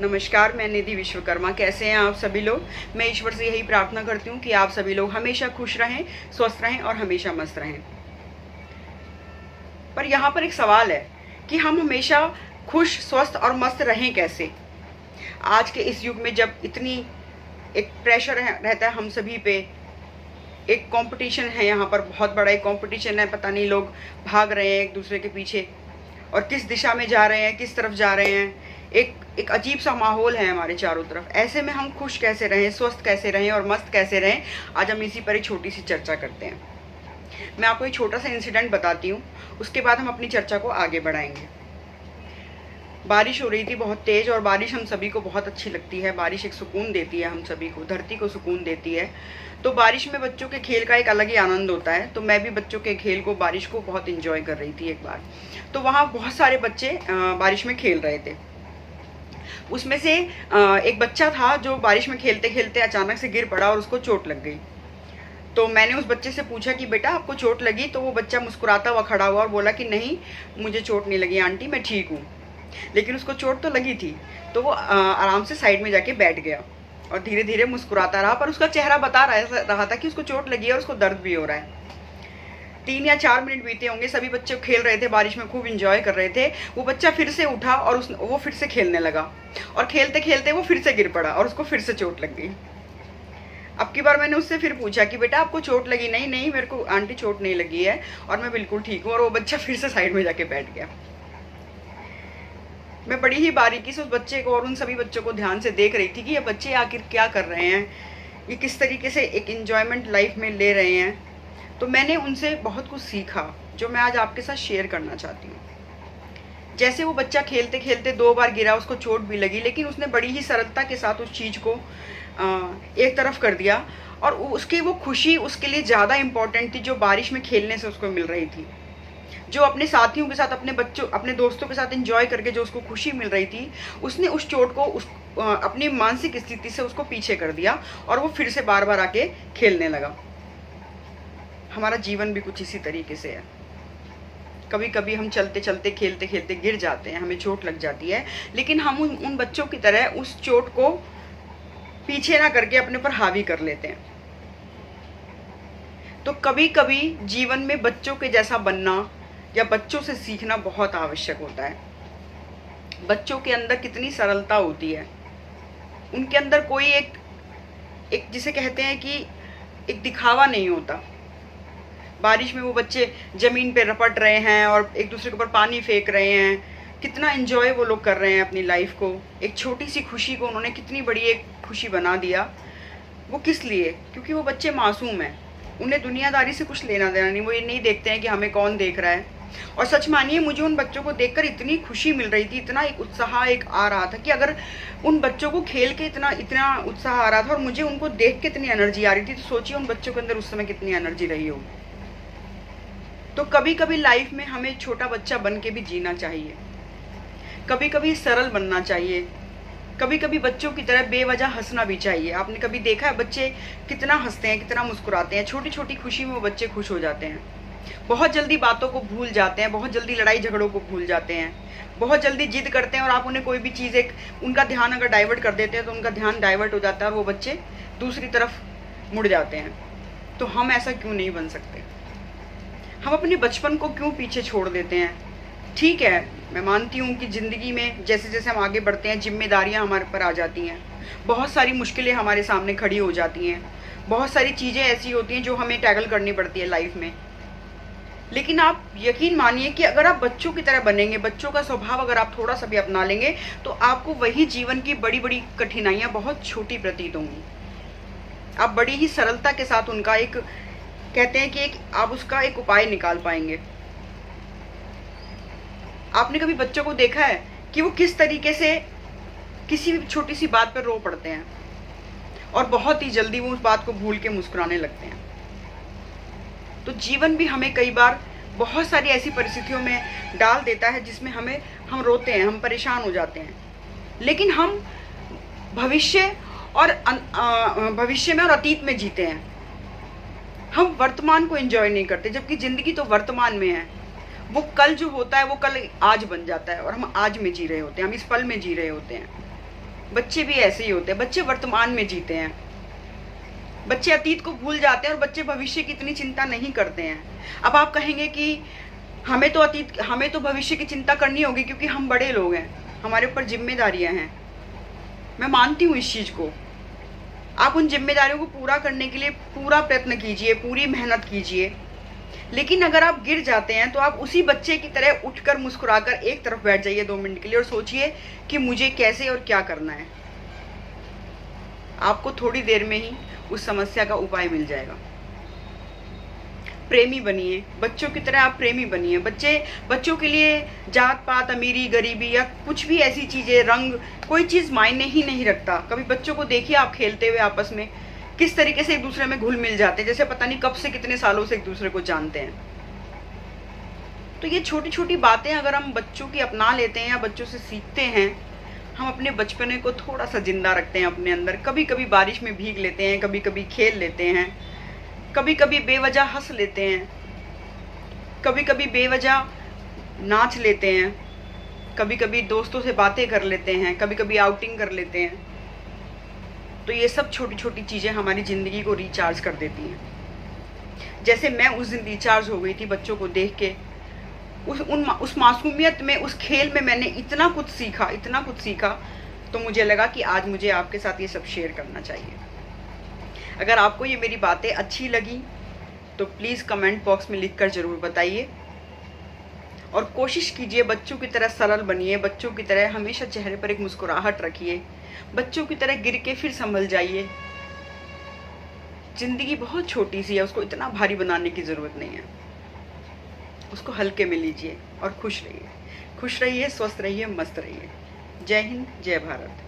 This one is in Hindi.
नमस्कार, मैं निधि विश्वकर्मा। कैसे हैं आप सभी लोग? मैं ईश्वर से यही प्रार्थना करती हूँ कि आप सभी लोग हमेशा खुश रहें, स्वस्थ रहें और हमेशा मस्त रहें। पर यहाँ पर एक सवाल है कि हम हमेशा खुश, स्वस्थ और मस्त रहें कैसे? आज के इस युग में जब इतनी एक प्रेशर रहता है हम सभी पे, एक कंपटीशन है, यहाँ पर बहुत बड़ा एक कंपटीशन है। पता नहीं लोग भाग रहे हैं एक दूसरे के पीछे और किस दिशा में जा रहे हैं, किस तरफ जा रहे हैं। एक अजीब सा माहौल है हमारे चारों तरफ। ऐसे में हम खुश कैसे रहें, स्वस्थ कैसे रहें और मस्त कैसे रहें, आज हम इसी पर एक छोटी सी चर्चा करते हैं। मैं आपको एक छोटा सा इंसिडेंट बताती हूँ, उसके बाद हम अपनी चर्चा को आगे बढ़ाएंगे। बारिश हो रही थी बहुत तेज़, और बारिश हम सभी को बहुत अच्छी लगती है। बारिश एक सुकून देती है हम सभी को, धरती को सुकून देती है। तो बारिश में बच्चों के खेल का एक अलग ही आनंद होता है। तो मैं भी बच्चों के खेल को, बारिश को बहुत इंजॉय कर रही थी एक बार। तो वहाँ बहुत सारे बच्चे बारिश में खेल रहे थे। उसमें से एक बच्चा था जो बारिश में खेलते खेलते अचानक से गिर पड़ा और उसको चोट लग गई। तो मैंने उस बच्चे से पूछा कि बेटा आपको चोट लगी? तो वो बच्चा मुस्कुराता हुआ खड़ा हुआ और बोला कि नहीं, मुझे चोट नहीं लगी आंटी, मैं ठीक हूँ। लेकिन उसको चोट तो लगी थी। तो वो आराम से साइड में जाके बैठ गया और धीरे धीरे मुस्कुराता रहा, पर उसका चेहरा बता रहा था कि उसको चोट लगी है और उसको दर्द भी हो रहा है। 3 या 4 मिनट बीते होंगे, सभी बच्चे खेल रहे थे, बारिश में खूब इंजॉय कर रहे थे। वो बच्चा फिर से उठा और वो फिर से खेलने लगा, और खेलते खेलते वो फिर से गिर पड़ा और उसको फिर से चोट लग गई। अब की बार मैंने उससे फिर पूछा कि बेटा आपको चोट लगी? नहीं नहीं, मेरे को आंटी चोट नहीं लगी है और मैं बिल्कुल ठीक हूँ। और वो बच्चा फिर से साइड में जाके बैठ गया। मैं बड़ी ही बारीकी से उस बच्चे को और उन सभी बच्चों को ध्यान से देख रही थी कि ये बच्चे आखिर क्या कर रहे हैं, ये किस तरीके से एक एंजॉयमेंट लाइफ में ले रहे हैं। तो मैंने उनसे बहुत कुछ सीखा जो मैं आज आपके साथ शेयर करना चाहती हूँ। जैसे वो बच्चा खेलते खेलते 2 बार गिरा, उसको चोट भी लगी, लेकिन उसने बड़ी ही सरलता के साथ उस चीज़ को एक तरफ कर दिया, और उसकी वो खुशी उसके लिए ज़्यादा इम्पोर्टेंट थी जो बारिश में खेलने से उसको मिल रही थी। जो अपने साथियों के साथ, अपने बच्चों, अपने दोस्तों के साथ एंजॉय करके जो उसको खुशी मिल रही थी, उसने उस चोट को अपनी मानसिक स्थिति से उसको पीछे कर दिया और वो फिर से बार बार आके खेलने लगा। हमारा जीवन भी कुछ इसी तरीके से है। कभी कभी हम चलते चलते, खेलते खेलते गिर जाते हैं, हमें चोट लग जाती है, लेकिन हम उन बच्चों की तरह उस चोट को पीछे ना करके अपने पर हावी कर लेते हैं। तो कभी कभी जीवन में बच्चों के जैसा बनना या बच्चों से सीखना बहुत आवश्यक होता है। बच्चों के अंदर कितनी सरलता होती है, उनके अंदर कोई एक जिसे कहते हैं कि एक दिखावा नहीं होता। बारिश में वो बच्चे ज़मीन पे रपट रहे हैं और एक दूसरे के ऊपर पानी फेंक रहे हैं। कितना एंजॉय वो लोग कर रहे हैं अपनी लाइफ को। एक छोटी सी खुशी को उन्होंने कितनी बड़ी एक खुशी बना दिया। वो किस लिए? क्योंकि वो बच्चे मासूम हैं, उन्हें दुनियादारी से कुछ लेना देना नहीं। वो ये नहीं देखते हैं कि हमें कौन देख रहा है। और सच मानिए, मुझे उन बच्चों को देखकर इतनी खुशी मिल रही थी, इतना एक उत्साह एक आ रहा था कि अगर उन बच्चों को खेल के इतना उत्साह आ रहा था और मुझे उनको देख के इतनी एनर्जी आ रही थी, तो सोचिए उन बच्चों के अंदर उस समय कितनी एनर्जी रही होगी। तो कभी कभी लाइफ में हमें छोटा बच्चा बन के भी जीना चाहिए, कभी कभी सरल बनना चाहिए, कभी कभी बच्चों की तरह बेवजह हंसना भी चाहिए। आपने कभी देखा है बच्चे कितना हंसते हैं, कितना मुस्कुराते हैं? छोटी छोटी खुशी में वो बच्चे खुश हो जाते हैं। बहुत जल्दी बातों को भूल जाते हैं, बहुत जल्दी लड़ाई झगड़ों को भूल जाते हैं, बहुत जल्दी जिद करते हैं, और आप उन्हें कोई भी चीज़ उनका ध्यान अगर डाइवर्ट कर देते हैं तो उनका ध्यान डाइवर्ट हो जाता है और वो बच्चे दूसरी तरफ मुड़ जाते हैं। तो हम ऐसा क्यों नहीं बन सकते? हम अपने बचपन को क्यों पीछे छोड़ देते हैं? ठीक है, मैं मानती हूँ कि ज़िंदगी में जैसे जैसे हम आगे बढ़ते हैं, जिम्मेदारियाँ हमारे पर आ जाती हैं, बहुत सारी मुश्किलें हमारे सामने खड़ी हो जाती हैं, बहुत सारी चीज़ें ऐसी होती हैं जो हमें टैकल करनी पड़ती है लाइफ में। लेकिन आप यकीन मानिए कि अगर आप बच्चों की तरह बनेंगे, बच्चों का स्वभाव अगर आप थोड़ा सा भी अपना लेंगे, तो आपको वही जीवन की बड़ी बड़ी कठिनाइयाँ बहुत छोटी प्रतीत होंगी। आप बड़ी ही सरलता के साथ उनका एक, कहते हैं कि आप उसका एक उपाय निकाल पाएंगे। आपने कभी बच्चों को देखा है कि वो किस तरीके से किसी भी छोटी सी बात पर रो पड़ते हैं और बहुत ही जल्दी वो उस बात को भूल के मुस्कुराने लगते हैं? तो जीवन भी हमें कई बार बहुत सारी ऐसी परिस्थितियों में डाल देता है जिसमें हम रोते हैं, हम परेशान हो जाते हैं। लेकिन हम भविष्य में और अतीत में जीते हैं। हम वर्तमान को एंजॉय नहीं करते, जबकि ज़िंदगी तो वर्तमान में है। वो कल जो होता है वो कल आज बन जाता है और हम आज में जी रहे होते हैं, हम इस पल में जी रहे होते हैं। बच्चे भी ऐसे ही होते हैं, बच्चे वर्तमान में जीते हैं, बच्चे अतीत को भूल जाते हैं और बच्चे भविष्य की इतनी चिंता नहीं करते हैं। अब आप कहेंगे कि हमें तो भविष्य की चिंता करनी होगी क्योंकि हम बड़े लोग हैं, हमारे ऊपर जिम्मेदारियां हैं। मैं मानती हूँ इस चीज को। आप उन जिम्मेदारियों को पूरा करने के लिए पूरा प्रयत्न कीजिए, पूरी मेहनत कीजिए, लेकिन अगर आप गिर जाते हैं तो आप उसी बच्चे की तरह उठकर मुस्कुराकर एक तरफ बैठ जाइए 2 मिनट के लिए और सोचिए कि मुझे कैसे और क्या करना है। आपको थोड़ी देर में ही उस समस्या का उपाय मिल जाएगा। प्रेमी बनिए, बच्चों की तरह आप प्रेमी बनिए। बच्चों के लिए जात पात, अमीरी, गरीबी या कुछ भी ऐसी चीजें, रंग, कोई चीज मायने ही नहीं रखता। कभी बच्चों को देखिए आप खेलते हुए आपस में किस तरीके से एक दूसरे में घुल मिल जाते हैं, जैसे पता नहीं कब से कितने सालों से एक दूसरे को जानते हैं। तो ये छोटी छोटी बातें अगर हम बच्चों की अपना लेते हैं या बच्चों से सीखते हैं, हम अपने बचपने को थोड़ा सा जिंदा रखते हैं अपने अंदर। कभी कभी बारिश में भीग लेते हैं, कभी कभी खेल लेते हैं, कभी कभी बेवजह हंस लेते हैं, कभी कभी बेवजह नाच लेते हैं, कभी कभी दोस्तों से बातें कर लेते हैं, कभी कभी आउटिंग कर लेते हैं। तो ये सब छोटी छोटी चीज़ें हमारी ज़िंदगी को रिचार्ज कर देती हैं। जैसे मैं उस दिन रिचार्ज हो गई थी बच्चों को देख के। उस मासूमियत में, उस खेल में मैंने इतना कुछ सीखा, तो मुझे लगा कि आज मुझे आपके साथ ये सब शेयर करना चाहिए। अगर आपको ये मेरी बातें अच्छी लगी तो प्लीज़ कमेंट बॉक्स में लिखकर ज़रूर बताइए, और कोशिश कीजिए बच्चों की तरह सरल बनिए, बच्चों की तरह हमेशा चेहरे पर एक मुस्कुराहट रखिए, बच्चों की तरह गिर के फिर संभल जाइए। जिंदगी बहुत छोटी सी है, उसको इतना भारी बनाने की ज़रूरत नहीं है। उसको हल्के में लीजिए और खुश रहिए, स्वस्थ रहिए, मस्त रहिए। जय हिंद, जय भारत।